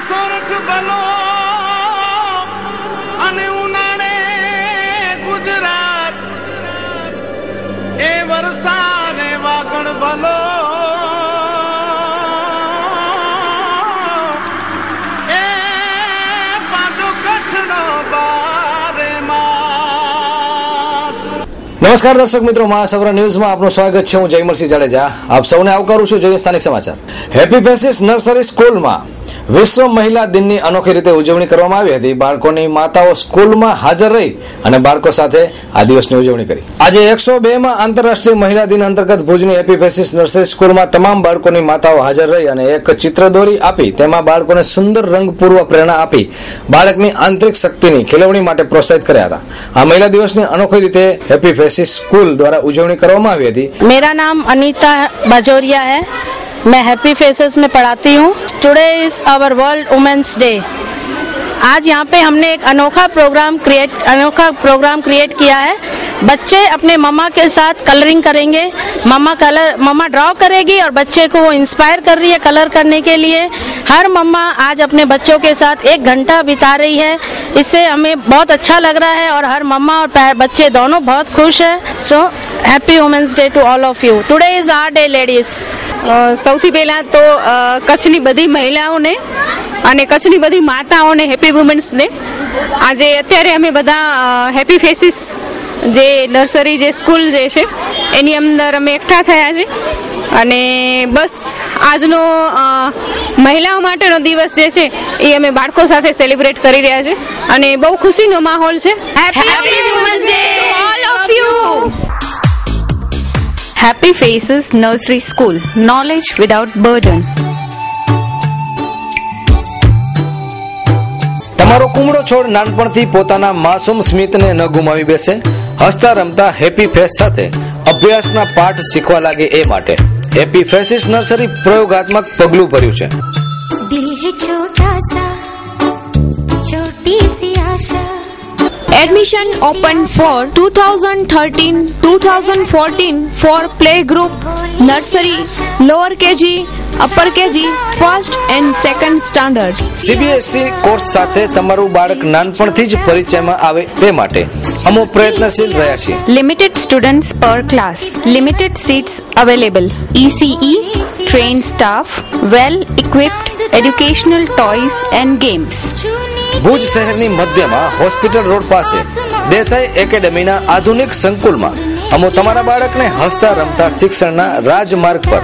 સોરઠ બલો અને ઉનાળે ગુજરાત એ વરસાદે વાગણ બલો એ પાછો કચ્છનો બારે માસ। નમસ્કાર દર્શક મિત્રો, મહાસગ્ર ન્યૂઝમાં આપનું સ્વાગત છે। હું જયમલસિંહ જાડેજા આપ સૌને આવકારું છું। જોઈએ સ્થાનિક સમાચાર। હેપી ફેસીસ નર્સરી સ્કૂલમાં વિશ્વ મહિલા દિનની અનોખી રીતે ઉજવણી કરવામાં આવી હતી। બાળકોની માતાઓ સ્કૂલમાં હાજર રહી અને બાળકો સાથે આ દિવસની ઉજવણી કરી। આજે 102માં આંતરરાષ્ટ્રીય મહિલા દિન અંતર્ગત ભુજની હેપી ફેસીસ નર્સરી સ્કૂલમાં તમામ બાળકોની માતાઓ હાજર રહી અને એક ચિત્ર દોરી આપી તેમાં બાળકોને સુંદર રંગપૂર્વ પ્રેરણા આપી બાળકની આંતરિક શક્તિની ખીલવણી માટે પ્રોત્સાહિત કર્યા હતા। આ મહિલા દિવસની અનોખી રીતે હેપી ફેસીસ स्कूल द्वारा उजवणी કરવામાં આવી હતી। मेरा नाम अनीता बाजोरिया है, मैं हैप्पी फेसेस में पढ़ाती हूँ। Today is our world women's day. आज यहाँ पे हमने एक अनोखा प्रोग्राम क्रिएट किया है। बच्चे अपने मम्मा के साथ कलरिंग करेंगे, मम्मा ड्रॉ करेगी और बच्चे को वो इंस्पायर कर रही है कलर करने के लिए। हर मम्मा आज अपने बच्चों के साथ 1 घंटा बिता रही है, इससे हमें बहुत अच्छा लग रहा है और हर मम्मा और बच्चे दोनों बहुत खुश है। So happy women's day to all of you. Today is our day ladies. સૌથી પહેલાં તો કચ્છની બધી મહિલાઓને અને કચ્છની બધી માતાઓને હેપી વુમેન્સ ડે। આજે અત્યારે અમે બધા હેપી ફેસીસ જે નર્સરી જે સ્કૂલ જે છે એની અંદર અમે એકઠા થયા છે અને બસ આજનો મહિલાઓ માટેનો દિવસ જે છે એ અમે બાળકો સાથે સેલિબ્રેટ કરી રહ્યા છે અને બહુ ખુશીનો માહોલ છે। Happy women's day all of you. Happy Faces Nursery School, knowledge without burden. તમારો કુમળો છોડ નાનપણથી પોતાના માસૂમ સ્મિતને ન ગુમાવી બેસે, હસતા રમતા હેપી ફેસ સાથે અભ્યાસના પાઠ શીખવા લાગે એ માટે હેપી ફેસીસ નર્સરી પ્રયોગાત્મક પગલું ભર્યું છે। દિલ હે છોટા સા છોટી C Asha. Admission open for 2013-2014 for playgroup, nursery, lower KG, upper KG, first and second standard. CBSE course સાથે તમારું બાળક નાનપણથી જ પરિચયમાં આવે તે માટે અમે પ્રયત્નશીલ રહ્યા છીએ। Limited students per class, limited seats available. ECE, trained staff, well equipped educational toys and games. Bhuj શહેરની મધ્યમાં હોસ્પિટલ રોડ પાસે દેસાઈ એકેડેમીના આધુનિક સંકુલમાં અમે તમારા બાળકને હસતા રમતા શિક્ષણના રાજમાર્ગ પર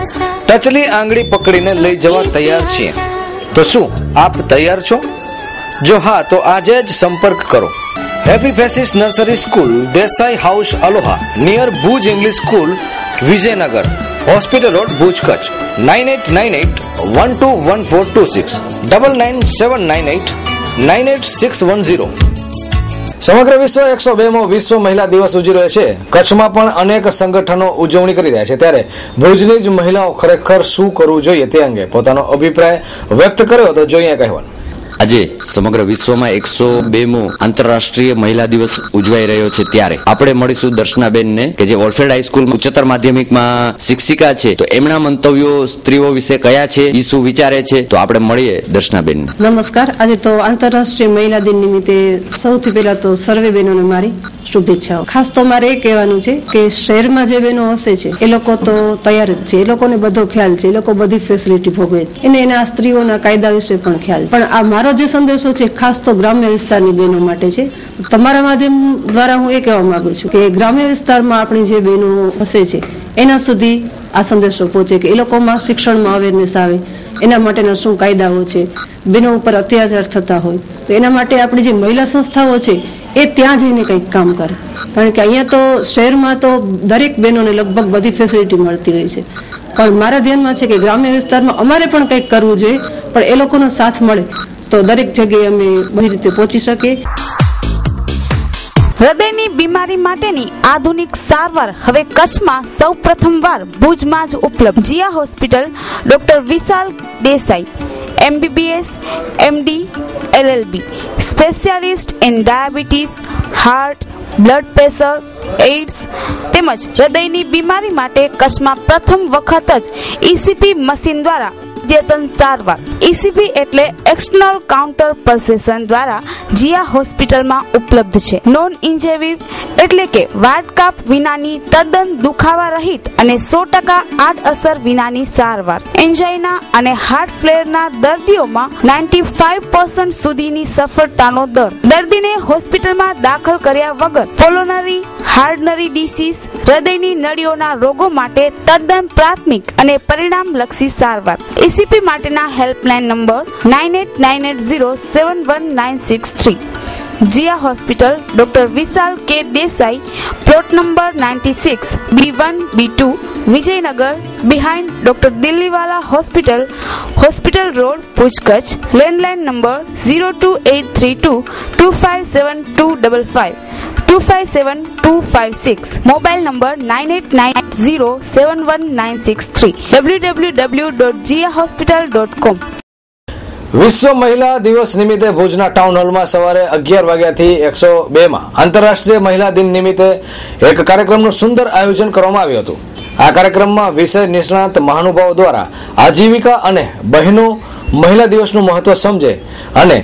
ટચલી આંગળી પકડીને લઈ જવા તૈયાર છીએ। તો શું આપ તૈયાર છો? જો હા તો આજે જ સંપર્ક કરો। Happy Faces Nursery School, Desai House Aloha, near Bhuj English School, Vijaynagar, hospital road, Bhuj, Kutch. 9898121426 9979898610। સમગ્ર વિશ્વ 102મો વિશ્વ મહિલા દિવસ ઉજવી રહ્યો છે। કચ્છમાં પણ અનેક સંગઠનો ઉજવણી કરી રહ્યા છે, ત્યારે ભુજની જ મહિલાઓ ખરેખર શું કરવું જોઈએ તે અંગે પોતાનો અભિપ્રાય વ્યક્ત કર્યો તો જોઈએ કહેવાનું। આજે સમગ્ર વિશ્વમાં 102મો આંતરરાષ્ટ્રીય મહિલા દિવસ ઉજવાઈ રહ્યો છે, ત્યારે આપણે મળીશું દર્શનાબેનને કે જે ઓલ્ફેડ હાઈસ્કૂલ ઉચ્ચતર માધ્યમિકમાં શિક્ષિકા છે। તો એમના મંતવ્યો સ્ત્રીઓ વિશે કયા છે, એ શું વિચારે છે, તો આપણે મળીએ દર્શનાબેનને। નમસ્કાર। આજે તો આંતરરાષ્ટ્રીય મહિલા દિન નિમિત્તે સૌથી પહેલા તો સર્વે બહેનોને મારી શુભેચ્છાઓ। ખાસ તો મારે એ કહેવાનું છે કે શહેરમાં જે બહેનો હશે છે એ લોકો તો તૈયાર જ છે, એ લોકોને બધો ખ્યાલ છે, એ લોકો બધી ફેસિલિટી ભોગવે છે, એના સ્ત્રીઓના કાયદા વિશે પણ ખ્યાલ। પણ આ મારો જે સંદેશો છે ખાસ તો ગ્રામ્ય વિસ્તારની બહેનો માટે છે। તમારા માધ્યમ દ્વારા હું એ કહેવા માંગુ છું કે ગ્રામ્ય વિસ્તારમાં આપણી જે બહેનો હશે છે એના સુધી આ સંદેશો પહોંચે કે એ લોકોમાં શિક્ષણમાં અવેરનેસ આવે, એના માટેના શું કાયદાઓ છે, બહેનો ઉપર અત્યાચાર થતા હોય તો એના માટે આપણી જે મહિલા સંસ્થાઓ છે એ ત્યાં જઈને કંઈક કામ કરે। કારણ કે અહીંયા તો શહેરમાં તો દરેક બહેનોને લગભગ બધી ફેસિલિટી મળતી હોય છે, પણ મારા ધ્યાનમાં છે કે ગ્રામ્ય વિસ્તારમાં અમારે પણ કંઈક કરવું જોઈએ, પણ એ લોકોનો સાથ મળે તો દરેક જગ્યાએ અમે બધી રીતે પહોંચી શકીએ। હૃદયની બીમારી માટેની આધુનિક સારવાર હવે કચ્છમાં સૌ પ્રથમવાર ભુજમાં જ ઉપલબ્ધ। Jiya hospital, doctor Vishal Desai, MBBS, MD, LLB, specialist in diabetes, heart, blood pressure, AIDS તેમજ હૃદયની બીમારી માટે કચ્છમાં પ્રથમ વખત જ ECP મશીન દ્વારા અદ્યતન સારવાર. ECP એટલે એક્સટર્નલ કાઉન્ટર પલ્સેશન દ્વારા જીયા હોસ્પિટલમાં ઉપલબ્ધ છે. નોન ઇન્વેઝિવ એટલે કે વાટકાપ વિનાની તદ્દન દુખાવા રહિત અને 100% આડઅસર વિનાની સારવાર. એન્જાઇના અને હાર્ટ ફ્લેરના દર્દીઓમાં 95% સુધીની સફળતાનો દર. દર્દીને હોસ્પિટલમાં દાખલ કર્યા વગર પોલોનરી હાર્ટનરી ડિસીઝ હૃદયની નળીઓના રોગો માટે તદ્દન પ્રાથમિક અને પરિણામલક્ષી સારવાર. ECP માટેના helpline number 9890711963. Jia hospital, doctor Vishal K Desai, plot number 96, B1 B2, Vijaynagar, behind doctor Delhiwala hospital, hospital road, Bhuj, Kutch. Landline number 02832257255, 257256. Mobile number 9890711963. www.jiahospital.com. વિશ્વ મહિલા દિવસ નિમિત્તે ભુજના ટાઉન હોલમાં સવારે 11 વાગ્યાથી 102માં આંતરરાષ્ટ્રીય મહિલા દિન નિમિત્તે એક કાર્યક્રમનું સુંદર આયોજન કરવામાં આવ્યું હતું. આ કાર્યક્રમમાં વિષય નિષ્ણાત મહાનુભાવો દ્વારા આજીવિકા અને બહેનો મહિલા દિવસનું મહત્વ સમજે અને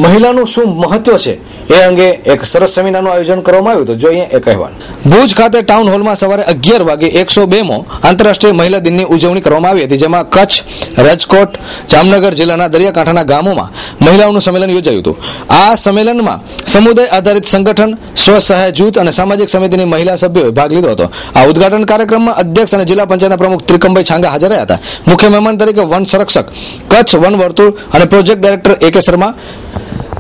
મહિલાનું શું મહત્વ છે એ અંગે એક સરસ સેમિનારનું આયોજન કરવામાં આવ્યું હતું. જોઈએ એક અહેવાલ. ભુજ ખાતે ટાઉન હોલમાં સવારે 11 વાગે 102મો આંતરરાષ્ટ્રીય મહિલા દિનની ઉજવણી કરવામાં આવી હતી, જેમાં કચ્છ, રાજકોટ, જામનગર જિલ્લાના દરિયાકાંઠાના ગામોમાં મહિલાઓનું સંમેલન યોજાયું હતું. આ સંમેલનમાં સમુદાય આધારિત સંગઠન, સ્વસહાય જૂથ અને સામાજિક સમિતિની મહિલા સભ્યોએ ભાગ લીધો હતો. આ ઉદઘાટન કાર્યક્રમમાં અધ્યક્ષ અને જિલ્લા પંચાયતના પ્રમુખ ત્રિકમભાઈ છાંગા હાજર રહ્યા હતા. મુખ્ય મહેમાન તરીકે વન સંરક્ષક કચ્છ વન વર્તુળ અને project director AK Sharma,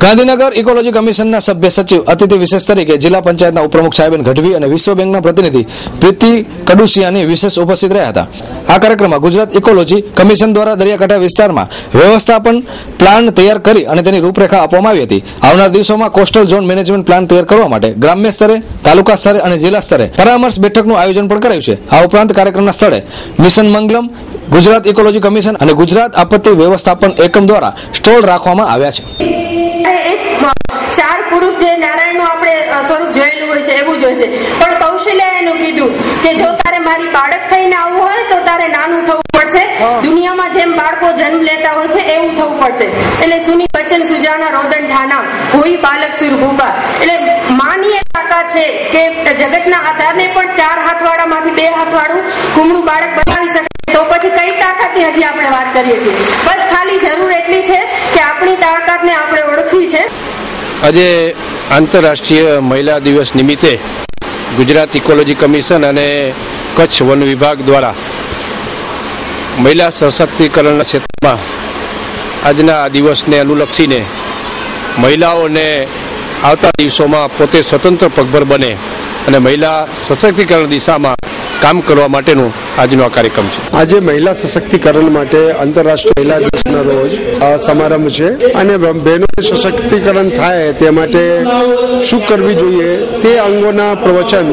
Gandhinagar ecology કમિશનના સભ્ય સચિવ, અતિથિ વિશેષ તરીકે જિલ્લા પંચાયતના ઉપપ્રમુખ સાહેબન ગઢવી અને વિશ્વ બેંકના પ્રતિનિધિ પ્રીતિ કડુસિયાની વિશેષ ઉપસ્થિત રહ્યા હતા. આ કાર્યક્રમમાં ગુજરાત ઇકોલોજી કમિશન દ્વારા દરિયાકાંઠા વિસ્તારમાં વ્યવસ્થાપન પ્લાન તૈયાર કરી અને તેની રૂપરેખા આપવામાં આવી હતી. આવનાર દિવસોમાં કોસ્ટલ ઝોન મેનેજમેન્ટ પ્લાન તૈયાર કરવા માટે ગ્રામ્ય સ્તરે, તાલુકા સ્તરે અને જિલ્લા સ્તરે પરામર્શ બેઠકનું આયોજન પણ કરાયું છે. આ ઉપરાંત કાર્યક્રમના સ્થળે mission Mangalam, Gujarat ecology commission અને ગુજરાત આપત્તિ વ્યવસ્થાપન એકમ દ્વારા સ્ટોલ રાખવામાં આવ્યા છે. ચાર પુરુષ જે નારાયણનું આપણે સ્વરૂપ જોયેલું હોય છે એવું જ હોય છે, પણ કૌશલ્યા એનું કીધું કે જો તારે મારી બાળક થઈને આવવું હોય તો તારે નાનું થવું પડશે. દુનિયામાં જેમ બાળકો જન્મ લેતા હોય છે એવું થવું પડશે. એટલે સુની બચન સુજાના રોદન ઠાના ભોઈ બાલક સુર ભૂપા. એટલે માની તાકાત છે કે જગતના આધારને પણ 4 હાથવાળામાંથી 2 હાથવાળું કુમળું બાળક બનાવી શકે. તો પછી કઈ તાકાતની હજી આપણે વાત કરીએ છીએ? બસ ખાલી જરૂર એટલી છે કે આપણી તાકાતને આપણે ઓળખવી છે. આજે આંતરરાષ્ટ્રીય મહિલા દિવસ નિમિત્તે ગુજરાત ઇકોલોજી કમિશન અને કચ્છ વન વિભાગ દ્વારા મહિલા સશક્તિકરણના ક્ષેત્રમાં આજના આ દિવસને અનુલક્ષીને મહિલાઓને આવતા દિવસોમાં પોતે સ્વતંત્ર પગભર બને અને મહિલા સશક્તિકરણ દિશામાં કામ કરવા માટેનું આજનો આ કાર્યક્રમ છે. આજે મહિલા સશક્તિકરણ માટે આંતરરાષ્ટ્રીય મહિલા દિવસના રોજ આ સમારંભ છે અને બહેનોને સશક્તિકરણ થાય તે માટે શું કરવી જોઈએ તે અંગોના પ્રવચન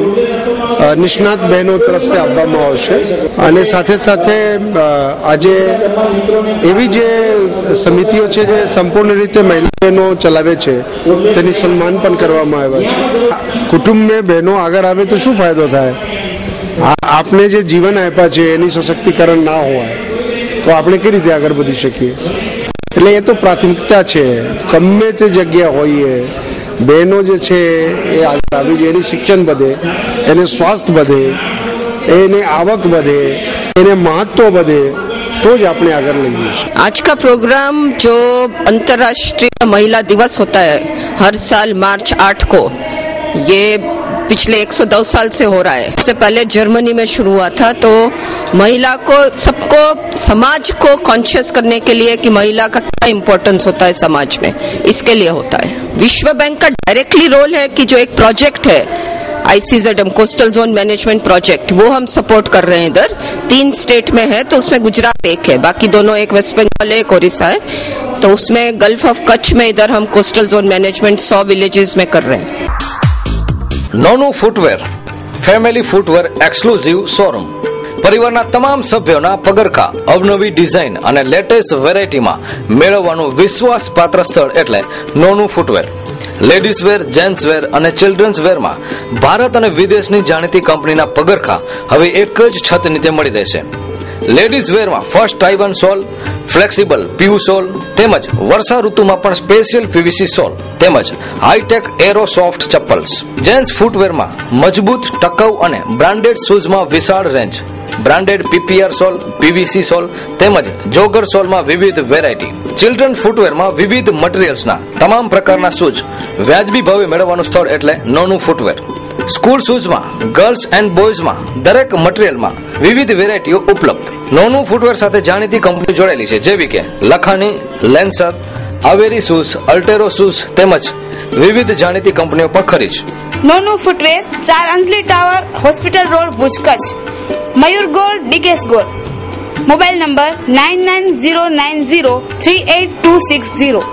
નિષ્ણાત બહેનો તરફથી આપવામાં આવશે. અને સાથે સાથે આજે એવી જે સમિતિઓ છે જે સંપૂર્ણ રીતે મહિલા બહેનો ચલાવે છે તેની સન્માન પણ કરવામાં આવ્યા છે. કુટુંબમાં બહેનો આગળ આવે તો શું ફાયદો થાય? આપણે જે જીવન આપ્યા છે એની સશક્તિકરણ ના હોય તો આપણે કઈ રીતે આગળ વધી શકીએ? એટલે એ તો પ્રાથમિકતા છે. ગમે તે જગ્યા હોઈએ બહેનો જે છે એ આગળ આવી જાય, એની શિક્ષણ વધે, એને સ્વાસ્થ્ય વધે, એને આવક વધે, એને મહત્વ વધે तो જ આપણે આગળ લઈ જઈશું. आज का प्रोग्राम जो अंतर्राष्ट्रीय महिला दिवस होता है हर साल मार्च 8 को, ये पिछले 110 साल से हो रहा है. इससे पहले जर्मनी में शुरू हुआ था. तो महिला को, सबको, समाज को कॉन्शियस करने के लिए कि महिला का क्या इम्पोर्टेंस होता है समाज में, इसके लिए होता है. विश्व बैंक का डायरेक्टली रोल है कि जो एक प्रोजेक्ट है ICZM coastal zone management project, वो हम सपोर्ट कर रहे हैं. इधर 3 स्टेट में है, तो उसमें गुजरात एक है, बाकी दोनों, एक वेस्ट बंगाल है, एक ओडिशा है. तो उसमें गल्फ ऑफ कच्छ में इधर हम कोस्टल जोन मैनेजमेंट 100 विलेजेस में कर रहे हैं. Nonu footwear, family footwear exclusive showroom. પરિવારના તમામ સભ્યોના પગરખા અવનવી ડિઝાઇન અને લેટેસ્ટ વેરાયટીમાં મેળવવાનું વિશ્વાસપાત્ર સ્થળ એટલે Nonu footwear. Ladies wear, gents wear અને ચિલ્ડ્રન્સ વેરમાં ભારત અને વિદેશની જાણીતી કંપનીના પગરખા હવે એક જ છત નીચે મળી રહેશે. લેડીઝ વેરમાં ફર્સ્ટ ટાઇવન સોલ, ફ્લેક્સિબલ પીયુ સોલ તેમજ વર્ષા ઋતુમાં પણ સ્પેશિયલ પીવીસી સોલ તેમજ હાઈટેક એરો સોફ્ટ ચપ્પલ્સ. જેન્ટ્સ ફૂટવેરમાં મજબૂત, ટકાઉ અને બ્રાન્ડેડ શૂઝમાં વિશાળ રેન્જ. બ્રાન્ડેડ પીપીઆર સોલ, પીવીસી સોલ તેમજ જોગર સોલમાં વિવિધ વેરાયટી. ચિલ્ડ્રન ફૂટવેરમાં વિવિધ મટીરીયલ્સના તમામ પ્રકારના શૂઝ વ્યાજબી ભાવે મેળવવાનું સ્થળ એટલે નોનું ફૂટવેર. સ્કૂલ શૂઝમાં, ગર્લ્સ એન્ડ બોયઝમાં દરેક મટીરીયલમાં વિવિધ વેરાયટીઓ ઉપલબ્ધ. નોનું ફૂટવેર સાથે જાણીતી કંપની જોડાયેલી છે જેવી કે Lakhani, Lancer, Avery shoes, Altero shoes તેમજ વિવિધ જાણીતી કંપનીઓ પણ ખરી છે. Nonu footwear 4 Anjali tower, hospital road, Bhuj, Kutch. Mayur Gor, Dikesh ગોળ. Mobile number 9909038260.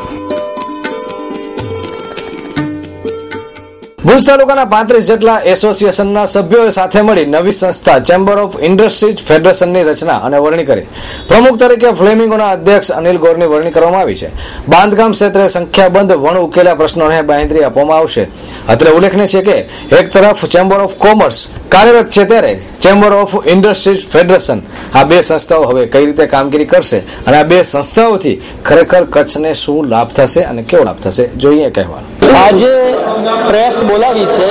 ભુજ તાલુકાના 35 જેટલા એસોસિએશનના સભ્યોએ સાથે મળી નવી સંસ્થા ચેમ્બર ઓફ ઇન્ડસ્ટ્રીઝ ફેડરેશનની રચના અને વરણી કરી. પ્રમુખ તરીકે ફ્લેમિંગોના અધ્યક્ષ અનિલ ગોરની વરણી કરવામાં આવી છે. બાંધકામ ક્ષેત્રે સંખ્યાબંધ વણ ઉકેલા પ્રશ્નોને બાંહેધરી આપવામાં આવશે. અત્રે ઉલ્લેખનીય છે કે એક તરફ ચેમ્બર ઓફ કોમર્સ કાર્યરત છે ત્યારે ચેમ્બર ઓફ ઇન્ડસ્ટ્રીઝ ફેડરેશન આ બે સંસ્થાઓ હવે કઈ રીતે કામગીરી કરશે અને આ બે સંસ્થાઓથી ખરેખર કચ્છને શું લાભ થશે અને કેવો લાભ થશે જોઈએ કહેવાનું. આજે પ્રેસ બોલાવી છે.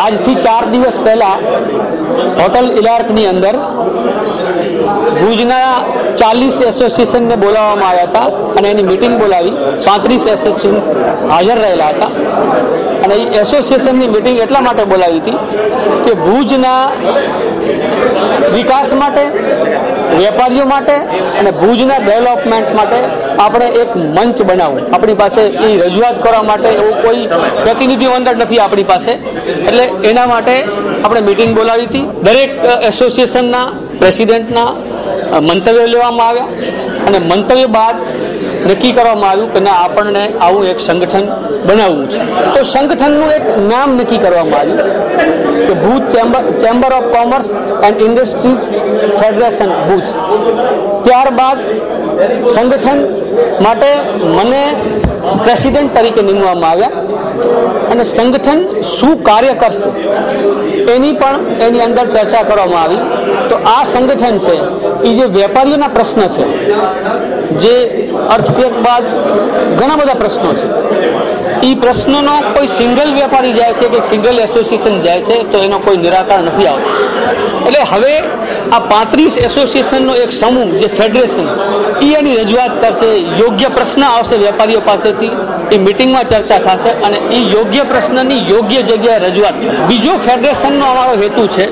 આજથી 4 દિવસ પહેલા હોટલ ઇલાર્કની અંદર ભુજના 40 એસોસિએશનને બોલાવવામાં આવ્યા હતા અને એની મિટિંગ બોલાવી. 35 એસોસિએશન હાજર રહેલા હતા અને એ એસોસિએશનની મિટિંગ એટલા માટે બોલાવી હતી કે ભુજના વિકાસ માટે, વેપારીઓ માટે અને ભુજના ડેવલપમેન્ટ માટે આપણે એક મંચ બનાવવું. આપણી પાસે એ રજૂઆત કરવા માટે એવું કોઈ પ્રતિનિધિ મંડળ નથી આપણી પાસે, એટલે એના માટે આપણે મિટિંગ બોલાવી હતી. દરેક એસોસિએશનના પ્રેસિડેન્ટના મંતવ્યો લેવામાં આવ્યા અને મંતવ્ય બાદ નક્કી કરવામાં આવ્યું કે ના, આપણને આવું એક સંગઠન બનાવવું છે. તો સંગઠનનું એક નામ નક્કી કરવામાં આવ્યું કે Bhuj chamber of commerce and industries federation Bhuj. ત્યારબાદ સંગઠન માટે મને પ્રેસિડેન્ટ તરીકે નિમવામાં આવ્યા અને સંગઠન શું કાર્ય કરશે એની પણ એની અંદર ચર્ચા કરવામાં આવી. તો આ સંગઠન છે એ જે વેપારીઓના પ્રશ્ન છે, જે અર્થક્વેક બાદ ઘણા બધા પ્રશ્નો છે, એ પ્રશ્નોનો કોઈ સિંગલ વેપારી જાય છે કે સિંગલ એસોસિએશન જાય છે તો એનો કોઈ નિરાકરણ નથી આવતું. એટલે હવે આ 35 એસોસિએશનનો એક સમૂહ જે ફેડરેશન એ એની રજૂઆત કરશે. યોગ્ય પ્રશ્ન આવશે વેપારીઓ પાસેથી, એ મિટિંગમાં ચર્ચા થશે અને એ યોગ્ય પ્રશ્નની યોગ્ય જગ્યાએ રજૂઆત થશે. બીજો ફેડરેશનનો અમારો હેતુ છે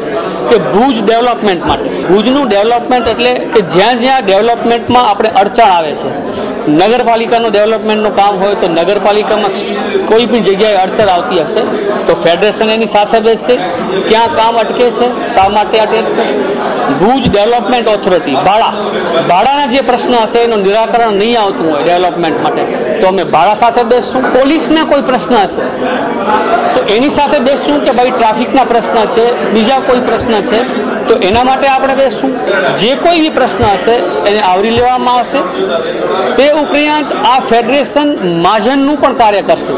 કે ભુજ ડેવલપમેન્ટ માટે. ભુજનું ડેવલપમેન્ટ એટલે કે જ્યાં જ્યાં ડેવલપમેન્ટમાં આપણે અડચણ આવે છે, નગરપાલિકાનું ડેવલપમેન્ટનું કામ હોય તો નગરપાલિકામાં કોઈ પણ જગ્યાએ અડચણ આવતી હશે તો ફેડરેશન એની સાથે બેસશે. ક્યાં કામ અટકે છે, શા માટે અટકે છે. ભુજ ડેવલપમેન્ટ ઓથોરિટી ભાડાના જે પ્રશ્ન હશે એનું નિરાકરણ નહીં આવતું હોય ડેવલપમેન્ટ માટે તો અમે ભાડા સાથે બેસશું. પોલીસના કોઈ પ્રશ્ન હશે તો એની સાથે બેસશું કે ભાઈ ટ્રાફિકના પ્રશ્ન છે, બીજા કોઈ પ્રશ્ન છે તો એના માટે આપણે બેસશું. જે કોઈ બી પ્રશ્ન હશે એને આવરી લેવામાં આવશે. તે ઉપરાંત આ ફેડરેશન મહાજનનું પણ કાર્ય કરશે.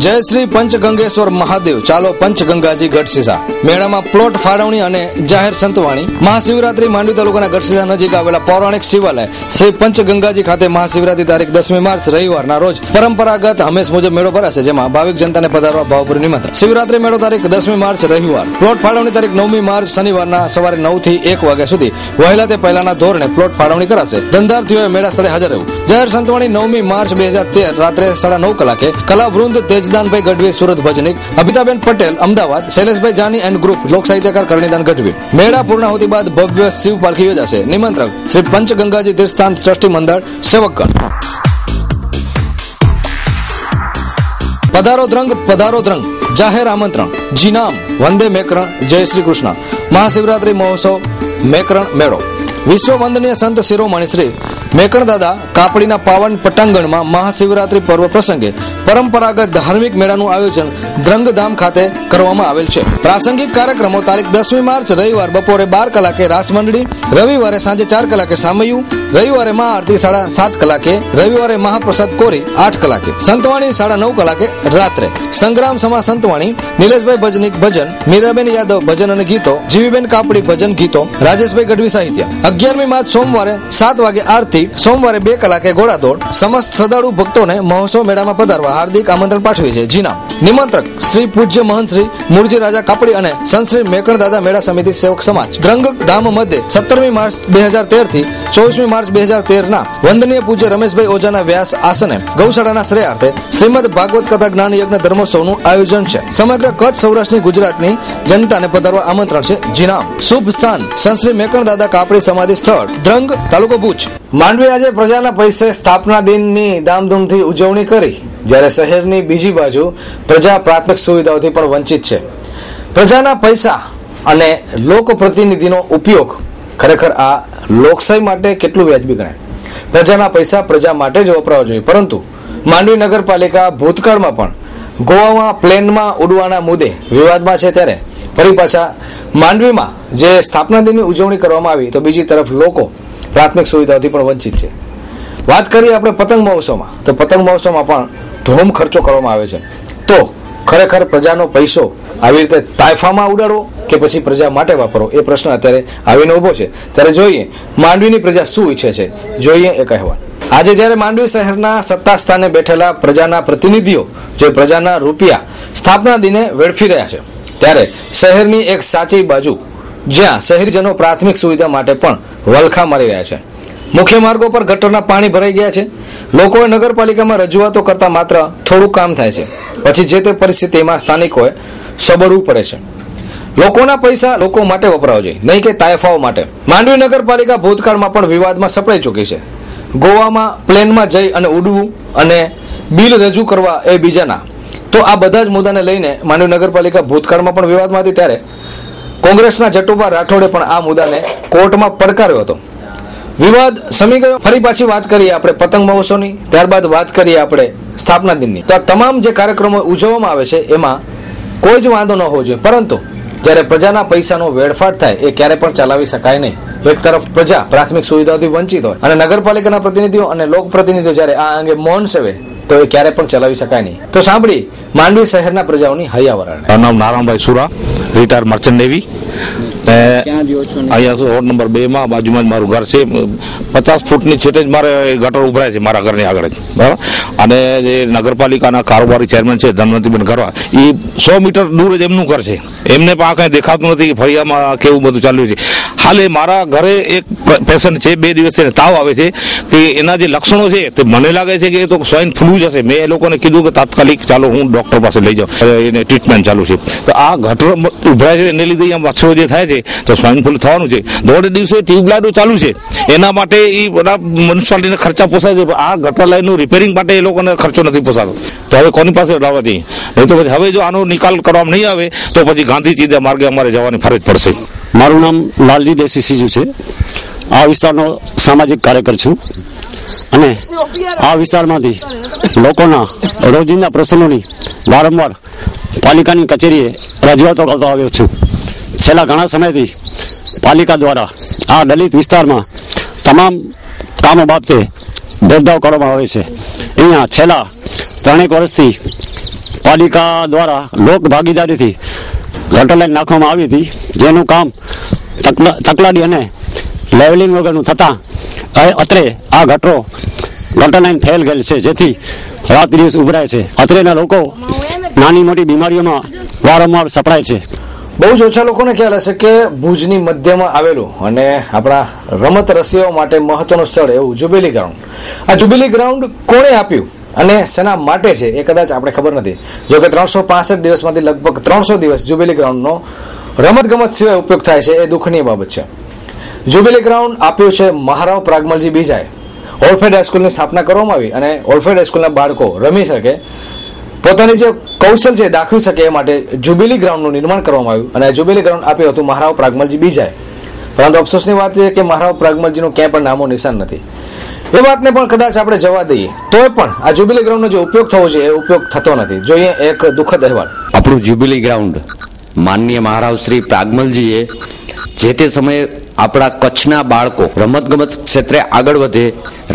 જય શ્રી પંચગંગેશ્વર મહાદેવ ચાલો પંચગંગાજી ગઢસીસા. મેળામાં પ્લોટ ફાળવણી અને જાહેર સંતવાણી. મહાશિવરાત્રી માંડવી તાલુકાના ગઢસીસા નજીક આવેલા પૌરાણિક શિવાલય શ્રી પંચગંગાજી ખાતે મહાશિવરાત્રી તારીખ 10મી માર્ચ રવિવારના રોજ પરંપરાગત હંમેશ મુજબ મેળો ભરાશે, જેમાં ભાવિક જનતાને પધારવા ભાવપૂર્વક નિમંત્રણ. શિવરાત્રી મેળો તારીખ 10મી માર્ચ રવિવાર. પ્લોટ ફાળવણી તારીખ 9મી માર્ચ શનિવારના સવારે 9 થી 1 વાગ્યા સુધી વહેલા તે પહેલાના ધોરણે પ્લોટ ફાળવણી કરાશે. ધંધાર્થીઓએ મેળા સ્થળે હાજર રહેવું. જાહેર સંતવાણી 9મી માર્ચ 2013 રાત્રે 9:30 કલાકે કલાવૃંદ તેજદાનભાઈ ગઢવી સુરત ભજનિક, અમિતાબેન પટેલ અમદાવાદ, શૈલેષભાઈ જાની એન્ડ ગ્રુપ લોક સાહિત્યકાર કરણીદાન ગઢવી. મેળા પૂર્ણાહુતિ બાદ ભવ્ય શિવ પાલખી યોજાશે. નિમંત્રક શ્રી પંચગંગાજી તીર્થસ્થાન ટ્રસ્ટી મંડળ સેવકગણ. પધારો દ્રંગ જાહેર આમંત્રણ. જીનામ વંદે મેકરણ જય શ્રી કૃષ્ણ. મહાશિવરાત્રી મહોત્સવ મેકરણ મેળો. વિશ્વ વંદનીય સંત શિરોમણી શ્રી મેકણ દાદા કાપડીના પાવન પટાંગણમાં મહાશિવરાત્રી પર્વ પ્રસંગે પરંપરાગત ધાર્મિક મેળાનું આયોજન દ્રંગધામ ખાતે કરવામાં આવેલ છે. પ્રાસંગિક કાર્યક્રમો તારીખ 10મી માર્ચ રવિવાર બપોરે 12 કલાકે રાસ મંડળી, રવિવારે સાંજે 4 કલાકે સામૈયું, રવિવારે મહાઆરતી 7:30 કલાકે, રવિવારે મહાપ્રસાદ કોરી 8 કલાકે, સંતવાણી 9:30 કલાકે રાત્રે, સંગ્રામ સમા સંતવાણી, નિલેશભાઈ ભજનિક ભજન, મીરાબેન યાદવ ભજન અને ગીતો, જીવીબેન કાપડી ભજન ગીતો, રાજેશભાઈ ગઢવી સાહિત્ય. 11મી માર્ચ સોમવારે 7 વાગે આરતી, સોમવારે 2 કલાકે ઘોડાદોડ. સમસ્ત શ્રદ્ધાળુ ભક્તોને મહોત્સવ મેળામાં પધારવા હાર્દિક આમંત્રણ પાઠવી છે. જીનામ નિમંત્રક શ્રી પૂજ્ય મહંત શ્રી મૂળજી રાજા કાપડી અને સંત શ્રી મેકણ દાદા મેળા સમિતિ સેવક સમાજ. દ્રંગ ધામ મધ્ય 17મી માર્ચ 2013 થી 24મી માર્ચ 2013 ના વંદનીય પૂજ્ય રમેશભાઈ ઓઝાના વ્યાસ આસને ગૌશાળાના શ્રેયાર્થે શ્રીમદ ભાગવત કથા જ્ઞાન યજ્ઞ ધર્મોત્સવનું આયોજન છે. સમગ્ર કચ્છ સૌરાષ્ટ્રની ગુજરાતની જનતાને પધારવા આમંત્રણ છે. જીનામ શુભ સ્થાન સંત શ્રી મેકણ દાદા કાપડી સમાધિ સ્થળ, દ્રંગ, તાલુકો ભુજ. માંડવી આજે પ્રજાના પૈસે સ્થાપના દિનની ધામધૂમથી ઉજવણી કરી, જ્યારે શહેરની બીજી બાજુ પ્રજા પ્રાથમિક સુવિધાઓથી પણ વંચિત છે. પ્રજાના પૈસા અને લોકપ્રતિનિધિનો ઉપયોગ ખરેખર આ લોકશાહી માટે કેટલું વ્યાજબી ગણાય? પ્રજાના પૈસા પ્રજા માટે જ વપરાવા જોઈએ, પરંતુ માંડવી નગરપાલિકા ભૂતકાળમાં પણ ગોવામાં પ્લેનમાં ઉડવાના મુદ્દે વિવાદમાં છે. ત્યારે ફરી પાછા માંડવીમાં જે સ્થાપના દિનની ઉજવણી કરવામાં આવી, તો બીજી તરફ લોકો પ્રાથમિક સુવિધાઓથી પણ વંચિત છે. વાત કરીએ આપણે પતંગ મહોત્સવમાં, તો પતંગ મહોત્સવમાં પણ ધૂમ ખર્ચો કરવામાં આવે છે. તો ખરેખર પ્રજાનો પૈસો આવી રીતે તાઇફામાં ઉડાડવો કે પછી પ્રજા માટે વાપરવો, એ પ્રશ્ન અત્યારે આવીને ઉભો છે. ત્યારે જોઈએ માંડવીની પ્રજા શું ઈચ્છે છે, જોઈએ એક અહેવાલ. આજે જ્યારે માંડવી શહેરના સત્તા સ્થાને બેઠેલા પ્રજાના પ્રતિનિધિઓ જે પ્રજાના રૂપિયા સ્થાપના દિને વેડફી રહ્યા છે, ત્યારે શહેરની એક સાચી બાજુ જ્યાં શહેરીજનો પ્રાથમિક સુવિધા માટે પણ વલખા મારી રહ્યા છે. મુખ્ય માર્ગો પર ગટરના પાણી ભરાઈ ગયા છે. લોકોએ નગરપાલિકામાં રજૂઆતો કરતા માત્ર થોડું કામ થાય છે, પછી જે તે પરિસ્થિતિમાં સ્થાનિકોએ સબરવું પડે છે. લોકોના પૈસા લોકો માટે વપરાવો જોઈએ, નહીં કે તાયફાઓ માટે. માંડવી નગરપાલિકા ભૂતકાળમાં પણ વિવાદમાં સપડાઈ ચૂકી છે. ગોવામાં પ્લેનમાં જઈ અને ઉડવું અને બિલ રજૂ કરવા એ બીજાના, તો આ બધા જ મુદ્દાને લઈને માંડવી નગરપાલિકા ભૂતકાળમાં પણ વિવાદમાં હતી. ત્યારે કોંગ્રેસના જટુભા રાઠોડે પણ આ મુદ્દાને કોર્ટમાં પડકાર્યો હતો. વિવાદ સમી ગયો. ફરી પાછી વાત કરીએ આપણે પતંગ મહોત્સવની, ત્યારબાદ વાત કરીએ આપણે સ્થાપના દિનની. તો આ તમામ જે કાર્યક્રમો ઉજવવામાં આવે છે એમાં કોઈ જ વાંધો ન હોવો જોઈએ, પરંતુ જ્યારે પ્રજાના પૈસાનો વેડફાટ થાય એ ક્યારે પણ ચલાવી શકાય નહીં. એક તરફ પ્રજા પ્રાથમિક સુવિધાઓથી વંચિત હોય અને નગરપાલિકાના પ્રતિનિધિઓ અને લોકપ્રતિનિધિઓ જ્યારે આ અંગે મૌન સેવે, તો એ ક્યારે પણ ચલાવી શકાય નહીં. તો સાંભળી માંડવી શહેરના પ્રજાઓની હૈયાવરણ. નામ નારાયણભાઈ સુરા, રિટાયર્ડ મર્ચન્ટ નેવી. અહીંયા વોર્ડ નંબર 2 માં બાજુમાં જ મારું ઘર છે. 50 ફૂટની છેટે જ મારે ગટર ઉભરાય છે મારા ઘરની આગળ જ, બરાબર. અને જે નગરપાલિકાના કારોબારી ચેરમેન છે ધનવંતીબેન ગરવા, એ 100 મીટર દૂર જ એમનું ઘર છે. એમને પણ આ કઈ દેખાતું નથી કે ફળિયામાં કેવું બધું ચાલ્યું છે. હાલે મારા ઘરે એક પેશન્ટ છે, 2 દિવસથી તાવ આવે છે, કે એના જે લક્ષણો છે તે મને લાગે છે કે એ તો સ્વાઇન ફ્લૂ જ હશે. મેં એ લોકોને કીધું કે તાત્કાલિક ચાલો હું ડોક્ટર પાસે લઈ જાઉં, એને ટ્રીટમેન્ટ ચાલુ છે. તો આ ગટર ઉભરાય છે એને લીધે અહીંયા મચ્છરો જે થાય છે તો સ્વાઇન ફ્લૂ થવાનું છે. દોઢ દિવસે ટ્યુબલાઇટો ચાલુ છે, એના માટે એ બધા મ્યુનિસિપાલિટીને ખર્ચા પોસાય છે. આ ગટર લાઇનનું રિપેરિંગ માટે એ લોકોને ખર્ચો નથી પોસાતો. તો હવે કોની પાસે લાવવાથી? નહીં તો પછી હવે જો આનો નિકાલ કરવામાં નહીં આવે તો પછી ગાંધી ચીધા માર્ગે અમારે જવાની ફરજ પડશે. મારું નામ લાલજી દેસી સીજુ છે. આ વિસ્તારનો સામાજિક કાર્યકર છું અને આ વિસ્તારમાંથી લોકોના રોજિંદા પ્રશ્નોની વારંવાર પાલિકાની કચેરીએ રજૂઆતો કરતો આવ્યો છું. છેલ્લા ઘણા સમયથી પાલિકા દ્વારા આ દલિત વિસ્તારમાં તમામ કામો બાબતે ભેદભાવ કરવામાં આવે છે. અહીંયા છેલ્લા 3 વર્ષથી પાલિકા દ્વારા લોક ભાગીદારીથી ગટર લાઈન નાખવામાં આવી હતી, જેનું કામ તકલાડી અને લેવલિંગ વગરનું થતાં અત્રે આ ગટર લાઈન ફેલ ગયેલ છે, જેથી રાત દિવસ ઉભરાય છે. અત્રેના લોકો નાની મોટી બીમારીઓમાં વારંવાર સપડાય છે. બહુ જ ઓછા લોકોને ખ્યાલ હશે કે ભુજની મધ્યમાં આવેલું અને આપણા રમત રસિયાઓ માટે મહત્વનું સ્થળ એવું જુબેલી ગ્રાઉન્ડ. આ જુબેલી ગ્રાઉન્ડ કોણે આપ્યું અને શેના માટે છે એ કદાચ આપણે ખબર નથી. જો કે 365 દિવસમાંથી લગભગ 300 દિવસ જુબેલી ગ્રાઉન્ડનો રમતગમત સિવાય ઉપયોગ થાય છે, એ દુઃખની બાબત છે. જુબેલી ગ્રાઉન્ડ આપ્યું છે મહારાવ પ્રાગમલજી બીજાએ. ઓલ્ફેડ હાઈસ્કૂલની સ્થાપના કરવામાં આવી અને ઓલ્ફેડ હાઈસ્કૂલના બાળકો રમી શકે, પોતાની જે કૌશલ છે દાખવી શકે એ માટે જુબેલી ગ્રાઉન્ડનું નિર્માણ કરવામાં આવ્યું અને જુબેલી ગ્રાઉન્ડ આપ્યું હતું મહારાવ પ્રાગમલજી બીજાએ. પરંતુ અફસોસની વાત છે કે મહારાવ પ્રાગમલજીનું ક્યાંય પણ નામો નિશાન નથી. એ વાતને પણ કદાચ આપણે જવા દઈએ તોય પણ આ જુબેલી ગ્રાઉન્ડનો જે ઉપયોગ થવો છે એ ઉપયોગ થતો નથી. જોઈએ એક દુઃખદ અહેવાલ. આપણું જુબેલી ગ્રાઉન્ડ માનનીય મહારાવ શ્રી પ્રાગમલજીએ જે તે સમયે આપણા કચ્છના બાળકો રમતગમત ક્ષેત્રે આગળ વધે,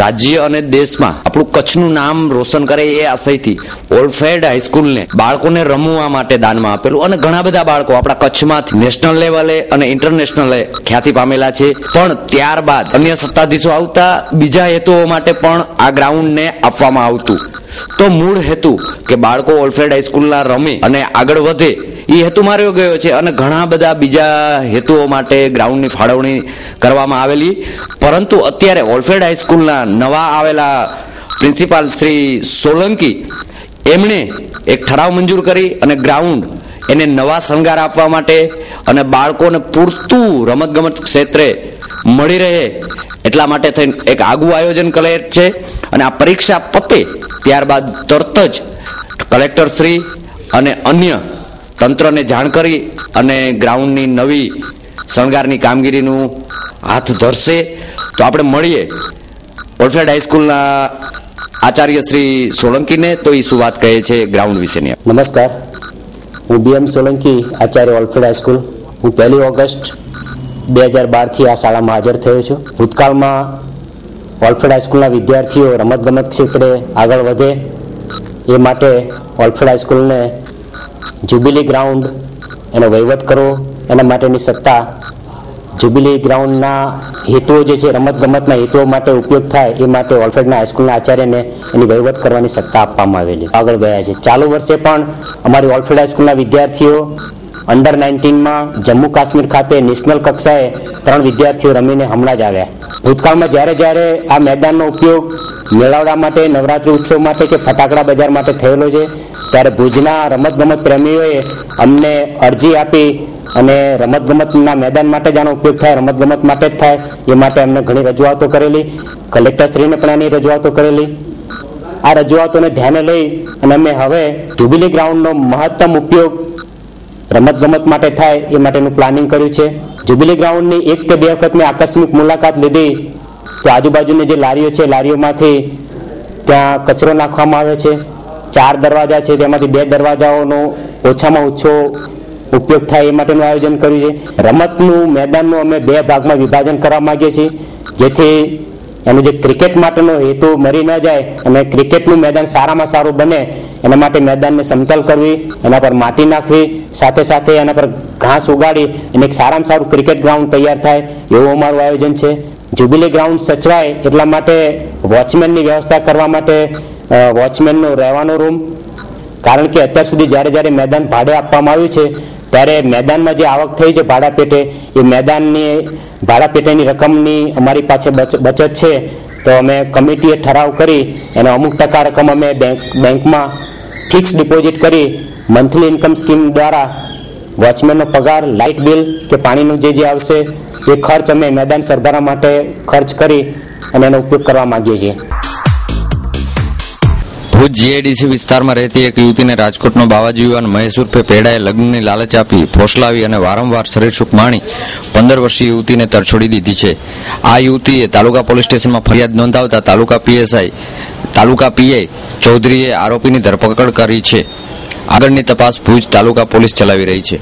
રાજ્ય અને દેશમાં આપણું કચ્છનું નામ રોશન કરે એ આશયથી ઓલ્ફેડ હાઈસ્કૂલને બાળકોને રમવા માટે દાનમાં આપેલું અને ઘણા બધા બાળકો આપણા કચ્છમાંથી નેશનલ લેવલે અને ઇન્ટરનેશનલ ખ્યાતિ પામેલા છે. પણ ત્યારબાદ અન્ય સત્તાધીશો આવતા બીજા હેતુઓ માટે પણ આ ગ્રાઉન્ડને આપવામાં આવતું. તો મૂળ હેતુ કે બાળકો ઓલ્ફેડ હાઈસ્કૂલના રમે અને આગળ વધે એ હેતુ માર્યો ગયો છે અને ઘણા બધા બીજા હેતુઓ માટે ગ્રાઉન્ડની ફાળવણી કરવામાં આવેલી. પરંતુ અત્યારે ઓલ્ફેડ હાઈસ્કૂલના નવા આવેલા પ્રિન્સિપાલ શ્રી સોલંકી એમણે એક ઠરાવ મંજૂર કરી અને ગ્રાઉન્ડ એને નવા શણગાર આપવા માટે અને બાળકોને પૂરતું રમતગમત ક્ષેત્રે મળી રહે એટલા માટે થઈને એક આગવું આયોજન કરે છે. અને આ પરીક્ષા પતે ત્યારબાદ તરત જ કલેક્ટર શ્રી અને અન્ય તંત્રને જાણ કરી અને ગ્રાઉન્ડની નવી શણગારની કામગીરીનું હાથ ધરશે. તો આપણે મળીએ ઓલ્ફેડ હાઈસ્કૂલના આચાર્ય શ્રી સોલંકીને, તો એ શું વાત કહે છે ગ્રાઉન્ડ વિશેની. નમસ્કાર, હું BM સોલંકી, આચાર્ય ઓલ્ફેડ હાઈસ્કૂલ. હું 1 ઓગસ્ટ 2012થી આ શાળામાં હાજર થયો છું. ભૂતકાળમાં ઓલ્ફેડ હાઈસ્કૂલના વિદ્યાર્થીઓ રમતગમત ક્ષેત્રે આગળ વધે એ માટે ઓલ્ફેડ હાઈસ્કૂલને જ્યુબિલી ગ્રાઉન્ડ એનો વહીવટ કરવો, એના માટેની સત્તા જ્યુબિલી ગ્રાઉન્ડના હેતુઓ જે છે રમતગમતના હેતુઓ માટે ઉપયોગ થાય એ માટે ઓલ્ફેડના હાઈસ્કૂલના આચાર્યને એની વહીવટ કરવાની સત્તા આપવામાં આવેલી આગળ ગયા છે. ચાલુ વર્ષે પણ અમારી ઓલ્ફેડ હાઈસ્કૂલના વિદ્યાર્થીઓ અંડર 19માં જમ્મુ કાશ્મીર ખાતે નેશનલ કક્ષાએ 3 વિદ્યાર્થીઓ રમીને હમણાં જ આવ્યા. ભૂતકાળમાં જ્યારે આ મેદાનનો ઉપયોગ મેળાવડા માટે, નવરાત્રિ ઉત્સવ માટે કે ફટાકડા બજાર માટે થયેલો છે, ત્યારે ભુજના રમતગમત પ્રેમીઓએ અમને અરજી આપી અને રમતગમતના મેદાન માટે જ આનો ઉપયોગ થાય, રમતગમત માટે જ થાય એ માટે અમને ઘણી રજૂઆતો કરેલી. કલેક્ટરશ્રીને પણ આની રજૂઆતો કરેલી. આ રજૂઆતોને ધ્યાને લઈ અને અમે હવે જ્યુબિલી ગ્રાઉન્ડનો મહત્તમ ઉપયોગ રમતગમત માટે થાય એ માટેનું પ્લાનિંગ કર્યું છે. જ્યુબિલી ગ્રાઉન્ડની 1 કે 2 વખત મેં આકસ્મિક મુલાકાત લીધી તો આજુબાજુની જે લારીઓ છે, લારીઓમાંથી ત્યાં કચરો નાખવામાં આવે છે. 4 દરવાજા છે, તેમાંથી 2 દરવાજાઓનો ઓછામાં ઓછો ઉપયોગ થાય એ માટેનું આયોજન કર્યું છે. રમતનું મેદાનનું અમે 2 ભાગમાં વિભાજન કરવા માંગીએ છીએ, જેથી એનું જે ક્રિકેટ માટેનો હેતુ મરી ન જાય અને ક્રિકેટનું મેદાન સારામાં સારું બને એના માટે મેદાનને સમતલ કરવી, એના પર માટી નાખવી, સાથે સાથે એના પર ઘાસ ઉગાડી અને એક સારામાં સારું ક્રિકેટ ગ્રાઉન્ડ તૈયાર થાય એવું અમારું આયોજન છે. જ્યુબિલી ગ્રાઉન્ડ સચવાય એટલા માટે વોચમેનની વ્યવસ્થા કરવા માટે વોચમેનનો રહેવાનો રૂમ, કારણ કે અત્યાર સુધી જ્યારે મેદાન ભાડે આપવામાં આવ્યું છે ત્યારે મેદાનમાં જે આવક થઈ છે ભાડા પેટે, એ મેદાનની ભાડા પેટેની રકમની અમારી પાસે બચત છે. તો અમે કમિટીએ ઠરાવ કરી એનો અમુક ટકા રકમ અમે બેંકમાં ફિક્સ ડિપોઝિટ કરી મંથલી ઇન્કમ સ્કીમ દ્વારા વોચમેનનો પગાર, લાઇટ બિલ કે પાણીનું જે આવશે એ ખર્ચ અમે મેદાન સરભરા માટે ખર્ચ કરી અને એનો ઉપયોગ કરવા માંગીએ છીએ. ભુજ જીઆઈડીસી વિસ્તારમાં રહેતી એક યુવતીને રાજકોટનો બાવાજી યુવાન મહેશ ઉર્ફે પેડાએ લગ્નની લાલચ આપી ફોસલાવી અને વારંવાર શરીર સુખ માણી 15 વર્ષીય યુવતીને તરછોડી દીધી છે. આ યુવતીએ તાલુકા પોલીસ સ્ટેશનમાં ફરિયાદ નોંધાવતા તાલુકા પીઆઈ ચૌધરીએ આરોપીની ધરપકડ કરી છે. આગળની તપાસ ભુજ તાલુકા પોલીસ ચલાવી રહી છે.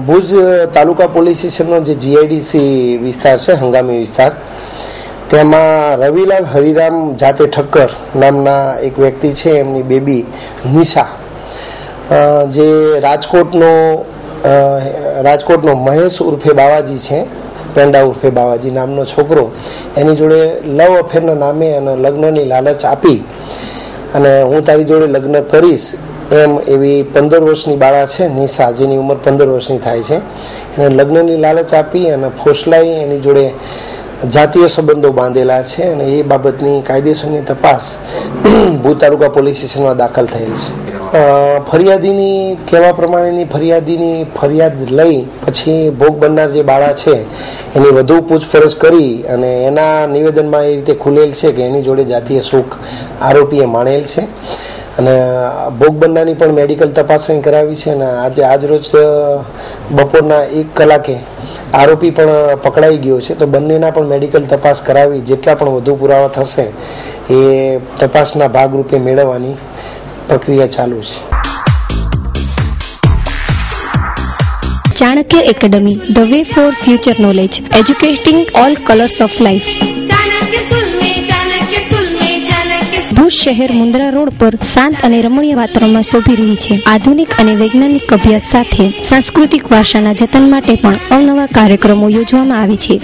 ભુજ તાલુકા પોલીસ સ્ટેશનનો જે જીઆઈડીસી વિસ્તાર છે, હંગામી વિસ્તાર, તેમાં રવિલાલ હરિરામ જાતે ઠક્કર નામના એક વ્યક્તિ છે, એમની બેબી નિશા, જે રાજકોટનો મહેશ ઉર્ફે બાવાજી છે, પેંડા ઉર્ફે બાવાજી નામનો છોકરો, એની જોડે લવ અફેરના નામે અને લગ્નની લાલચ આપી અને હું તારી જોડે લગ્ન કરીશ એમ એવી 15 વર્ષની બાળા છે નિશા, જેની ઉંમર 15 વર્ષની થાય છે, એને લગ્નની લાલચ આપી અને ફોસલાઈ એની જોડે જાતીય સંબંધો બાંધેલા છે અને એ બાબતની કાયદેસરની તપાસ ભુજ તાલુકા પોલીસ સ્ટેશનમાં દાખલ થયેલ છે. ફરિયાદીની કહેવા પ્રમાણેની ફરિયાદ લઈ પછી ભોગ બનનાર જે બાળા છે એની વધુ પૂછપરછ કરી અને એના નિવેદનમાં એ રીતે ખુલેલ છે કે એની જોડે જાતીય સુખ આરોપીએ માણેલ છે અને ભોગ બનનારની પણ મેડિકલ તપાસણી કરાવી છે અને આજરોજ બપોરના 1 કલાકે આરોપી પણ પકડાઈ ગયો છે. તો બંનેના પણ મેડિકલ તપાસ કરાવી જેટલા પણ વધુ પુરાવા થશે એ તપાસના ભાગરૂપે મેળવવાની પ્રક્રિયા ચાલુ છે. Chanakya academy, the way four future knowledge, educating all colours of life. Bhuj શહેર મુન્દ્રા રોડ પર શાંત અને રમણીય વાતાવરણમાં શોભી રહી છે. આધુનિક અને વૈજ્ઞાનિક અભ્યાસ સાથે સાંસ્કૃતિક વારસાના જતન માટે પણ અવનવા કાર્યક્રમો યોજવામાં આવે છે.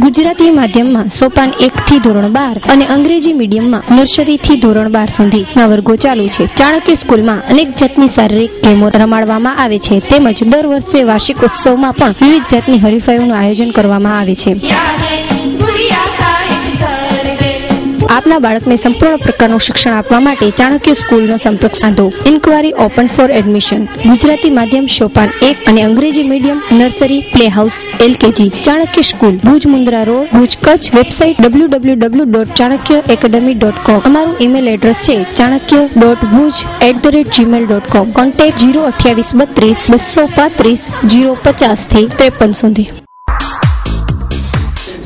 ગુજરાતી માધ્યમમાં સોપાન 1 થી ધોરણ 12 અને અંગ્રેજી મીડિયમમાં નર્સરી થી ધોરણ 12 સુધીના વર્ગો ચાલુ છે. ચાણક્ય સ્કૂલમાં અનેક જાતની શારીરિક ગેમો રમાડવામાં આવે છે તેમજ દર વર્ષે વાર્ષિક ઉત્સવમાં પણ વિવિધ જાતની હરીફાઈઓનું આયોજન કરવામાં આવે છે. આપના બાળકને સંપૂર્ણ પ્રકારનું શિક્ષણ આપવા માટે ચાણક્ય સ્કૂલનો સંપર્ક સાધો. Inquiry open for admission. Gujarati માધ્યમ સોપાન 1 અને અંગ્રેજી medium nursery, play house, LKG. Chanakya school, Bhuj Mundra road, Bhuj, Kutch. Website www.chanakyaacademy.com. અમારું ઈમેલ એડ્રેસ છે chanakya.bhuj@gmail.com. કોન્ટેક્ટ 02832 235 050 થી 53 સુધી.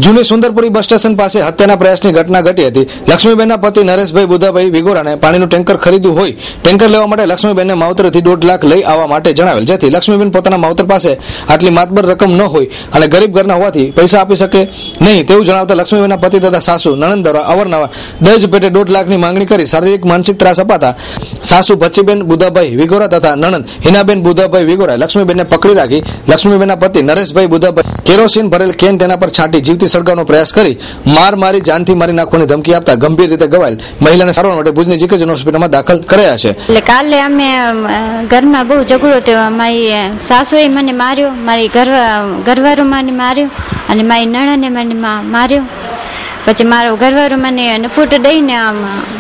જૂની સુંદરપુરી બસ સ્ટેશન પાસે હત્યાના પ્રયાસની ઘટના ઘટી હતી. લક્ષ્મીબેનના પતિ નરેશભાઈ બુધાભાઈ વિગોરાને પાણીનું ટેન્કર ખરીદ્યું હોય ટેન્કર લેવા માટે લક્ષ્મીબેનને માવતરેથી 1.5 લાખ લઈ આવવા માટે જણાવેલ, જેથી લક્ષ્મીબેન પોતાના માવતર પાસે આટલી માતબર રકમ ન હોય અને ગરીબ ઘરના હોવાથી પૈસા આપી શકે નહીં તેવું જણાવતા લક્ષ્મીબેનના પતિ તથા સાસુ નણંદ દ્વારા અવારનવાર દહેજ પેટે 1.5 લાખની માંગણી કરી શારીરિક માનસિક ત્રાસ અપાતા સાસુ ભચ્ચીબેન બુધાભાઈ વિગોરા તથા નણંદ હિનાબેન બુધાભાઈ વિગોરાએ લક્ષ્મીબેનને પકડી રાખી લક્ષ્મીબેનના પતિ નરેશભાઈ બુધાભાઈ કેરોસીન ભરેલ કેન તેના પર છાંટી જીવતી સળગાવવાનો પ્રયાસ કરી મારી જાનથી મારી નાખવાની ધમકી આપતા ગંભીર રીતે ઘવાયેલ મહિલાને સારવાર માટે ભુજની જીકેજન હોસ્પિટલમાં દાખલ કરાયા છે. એટલે કાલે અમે ઘરમાં બહુ ઝઘડો થયો. મારી સાસુએ મને માર્યો, મારી ઘરવાળો મને માર્યો અને મારી નણંદે મને માર્યો. પછી મારો ઘરવાળો મને નફૂટ દઈને આમ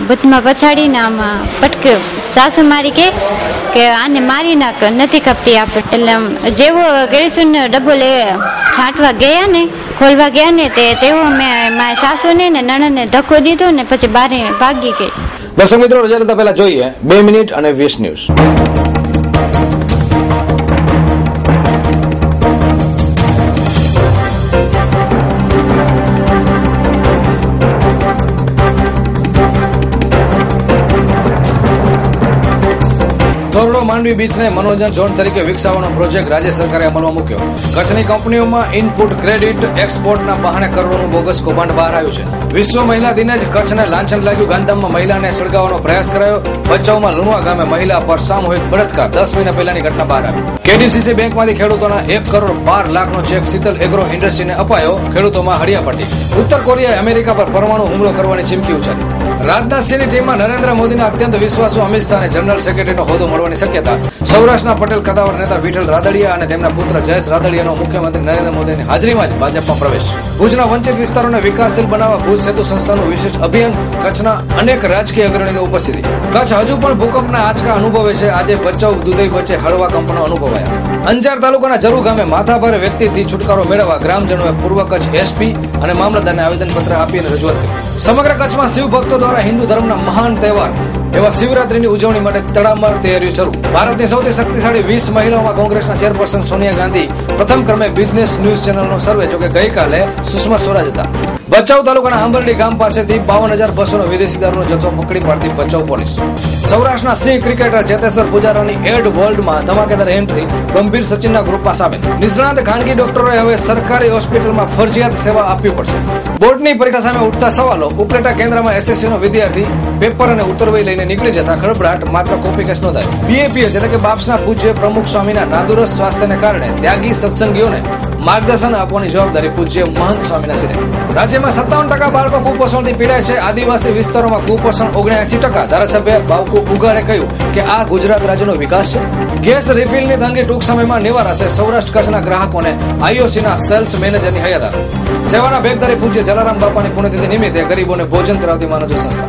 ભૂતમાં પછાડીને આમ પટક્યો. સાસુ મારી કે આને મારી નાખ, નથી ખપતી આપણે. એટલે જેવો કેરોસીનનો ડબ્બો છાંટવા ગયા ને, ખોલવા ગયા ને તેવો મેં મારા સાસુને ને નણંદને ધક્કો દીધો ને પછી બારે ભાગી ગઈ. દર્શક મિત્રો, રજા લેતા પહેલા જોઈએ 2 મિનિટ અને 20 ન્યૂઝ. ધોરડો માંડવી બીચને મનોરંજન ઝોન તરીકે વિકસાવવાનો પ્રોજેક્ટ રાજ્ય સરકારે અમલમાં મૂક્યો. કચ્છની કંપનીઓમાં ઇનપુટ ક્રેડિટ એક્સપોર્ટના બહાને કરોડોનું બોગસ કૌભાંડ બહાર આવ્યું છે. વિશ્વ મહિલા દિને જ કચ્છને લાંછન લાગ્યું. ગાંધીધામમાં મહિલાને સળગાવવાનો પ્રયાસ કરાયો. ભચાઉમાં લુણવા ગામે મહિલા પર સામૂહિક બળાત્કાર. 10 મહિના પહેલાની ઘટના બહાર આવી. કેડીસીસી બેંકમાંથી ખેડૂતોના 1,12,00,000નો ચેક શીતલ એગ્રો ઇન્ડસ્ટ્રીને અપાયો. ખેડૂતોમાં હળિયાપટ્ટી. ઉત્તર કોરિયાએ અમેરિકા પર પરમાણુ હુમલો કરવાની ચીમકી ઉચ્ચારી. રાજનાથસિંહની ટીમમાં નરેન્દ્ર મોદીના અત્યંત વિશ્વાસુ અમિત શાહને જનરલ સેક્રેટરીનો હોદ્દો મળવાની શક્યતા. સૌરાષ્ટ્રના પટેલ કદાવર નેતા વિઠ્ઠલ રાદડિયા અને તેમના પુત્ર જયેશ રાદડિયાનો મુખ્યમંત્રી નરેન્દ્ર મોદીની હાજરીમાં જ ભાજપમાં પ્રવેશ. ભુજના વંચિત વિસ્તારોને વિકાસશીલ બનાવવા ભુજ સેતુ સંસ્થાનું વિશેષ અભિયાન. કચ્છના અનેક રાજકીય અગ્રણીની ઉપસ્થિતિ. કચ્છ હજુ પણ ભૂકંપના આંચકા અનુભવે છે. આજે ભચાઉ દુધઈ વચ્ચે હળવા કંપનો અનુભવાયા. અંજાર તાલુકાના જરુ ગામે માથાભારે વ્યક્તિથી છુટકારો મેળવવા ગ્રામજનોએ પૂર્વ કચ્છ SP અને મામલતદારને આવેદનપત્ર આપીને રજૂઆત કરી. સમગ્ર કચ્છમાં શિવ ભક્તો દ્વારા હિન્દુ ધર્મના મહાન તહેવાર એવા શિવરાત્રીની ઉજવણી માટે તડામાર તૈયારીઓ શરૂ. ભારતની સૌથી શક્તિશાળી 20 મહિલાઓમાં કોંગ્રેસના ચેરપર્સન સોનિયા ગાંધી પ્રથમ ક્રમે બિઝનેસ ન્યૂઝ ચેનલનો સર્વે, જોકે ગઈકાલે સુષ્મા સ્વરાજ હતા. ભચાઉ તાલુકાના આંબરડી ગામ પાસેથી 52,200નો વિદેશી દારૂનો જથ્થો પકડી પાડતી ભચાઉ પોલીસ. સૌરાષ્ટ્રના સિંહ ક્રિકેટર ચેતેશ્વર પુજારાની એડ વર્લ્ડમાં ધમાકેદાર એન્ટ્રી. ગંભીર સચિનના ગ્રુપમાં સામેલ. નિષ્ણાત ખાનગી ડોક્ટરોએ હવે સરકારી હોસ્પિટલમાં ફરજિયાત સેવા આપવી પડશે. બોર્ડની પરીક્ષા સામે ઉઠતા સવાલો. ઉપલેટા કેન્દ્રમાં SSCનો વિદ્યાર્થી પેપર અને ઉત્તરવહી લઈને નીકળી જતા ખળભળાટ. માત્ર કોપી કેસ નોંધાયો. BAPS એટલે કે બાપ્સના પૂજ્ય પ્રમુખ સ્વામીના નાદુરસ્ત સ્વાસ્થ્યને કારણે ત્યાગી સત્સંગીઓને માર્ગદર્શન આપવાની જવાબદારી પૂજ્ય મહંત સ્વામીના સિરે. રાજ્યમાં 57% બાળકો કુપોષણથી પીડાય છે. આદિવાસી વિસ્તારોમાં કુપોષણ 79%. ધારાસભ્ય બાવકુ ઉગારે કહ્યું કે આ ગુજરાત રાજ્યનો વિકાસ છે. ગેસ રિફિલની તંગી ટૂંક સમયમાં નિવારાશે. સૌરાષ્ટ્ર કચ્છના ગ્રાહકોને IOCના સેલ્સ મેનેજરની હયાત. સેવાના ભેગદારી પૂજ્ય જલારામ બાપાની પુણ્યતિથિ નિમિત્તે ગરીબોને ભોજન કરાવતી માનવ સંસ્થા.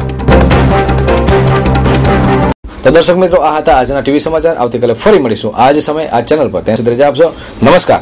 તો દર્શક મિત્રો, આ હતા આજના ટીવી સમાચાર. આવતીકાલે ફરી મળીશું આ જ સમય આ ચેનલ પર. ત્યાં સુધી રજા આપશો. નમસ્કાર.